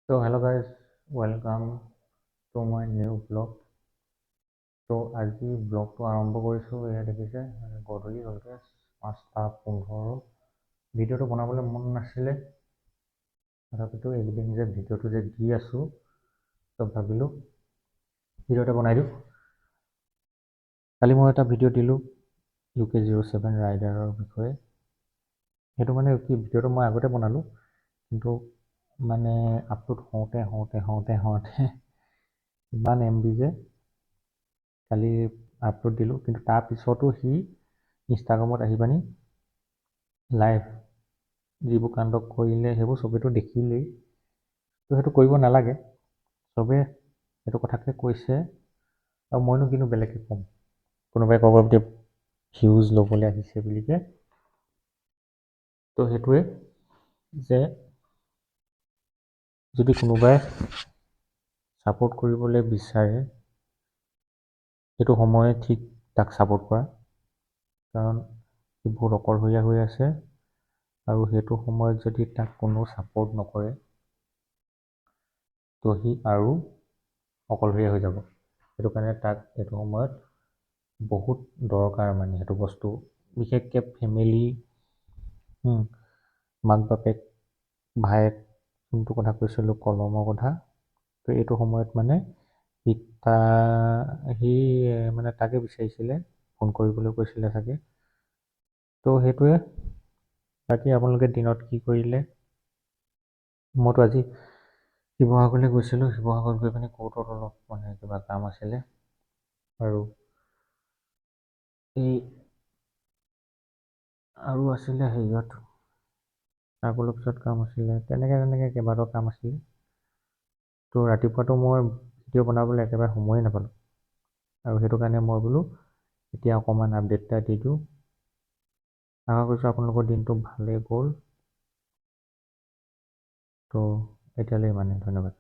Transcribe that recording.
So hello guys, welcome to my new vlog. তো আজি ব্লগটো আৰম্ভ কৰিছোঁ। এয়া দেখিছে গধূলি হ'লগৈ 5:15। ভিডিঅ'টো বনাবলৈ মন নাছিলে, তথাপিতো এইকেইদিন যে ভিডিঅ'টো যে দি আছোঁ, তো ভাবিলোঁ ভিডিঅ' এটা বনাই দিওঁ। কালি মই এটা ভিডিঅ' দিলোঁ UK07 ৰাইডাৰৰ বিষয়ে। সেইটো মানে কি ভিডিঅ'টো মই আগতে বনালোঁ, কিন্তু মানে আপলোড হওঁতে ইমান MB যে কালি আপলোড দিলোঁ, কিন্তু তাৰপিছতো সি ইনষ্টাগ্ৰামত আহি পানি লাইভ যিবোৰ কাণ্ড কৰিলে সেইবোৰ চবেতো দেখিলেই। তো সেইটো কৰিব নালাগে, চবে সেইটো কথাকে কৈছে আৰু মইনো কিন্তু বেলেগকৈ ক'ম। কোনোবাই ক'ব যে ভিউজ ল'বলৈ আহিছে বুলিকে। তো সেইটোৱে যে যদি কোনোবাই ছাপোৰ্ট কৰিবলৈ বিচাৰে, সেইটো সময়ে ঠিক তাক ছাপোৰ্ট কৰা, কাৰণ সি বহুত অকলশৰীয়া হৈ আছে আৰু সেইটো সময়ত যদি তাক কোনো ছাপোৰ্ট নকৰে তো সি আৰু অকলশৰীয়া হৈ যাব। সেইটো কাৰণে তাক এইটো সময়ত বহুত দৰকাৰ, মানে সেইটো বস্তু বিশেষকৈ ফেমিলি, মাক বাপেক, ভায়েক, যোনটো কথা কৈছিলোঁ কলমৰ কথা। তো এইটো সময়ত মানে সি মানে তাকে বিচাৰিছিলে, ফোন কৰিবলৈ কৈছিলে চাগে। তো সেইটোৱে। বাকী আপোনালোকে দিনত কি কৰিলে? মইতো আজি শিৱসাগৰলৈ গৈছিলোঁ। শিৱসাগৰত গৈ পিনি কোৰ্টত অলপ মানে কিবা কাম আছিলে, আৰু এই আৰু আছিলে হেৰিয়ত চাৰ্কল অফিচত কাম আছিলে, তেনেকৈ কেইবাটাও কাম আছিলে। তো ৰাতিপুৱাটো মই ভিডিঅ' বনাবলৈ একেবাৰে সময়ে নাপালোঁ, আৰু সেইটো কাৰণে মই বোলো এতিয়া অকণমান আপডেট এটা দি দিওঁ। আশা কৰিছোঁ আপোনালোকৰ দিনটো ভালেই গ'ল। তো এতিয়ালৈ ইমানেই, ধন্যবাদ।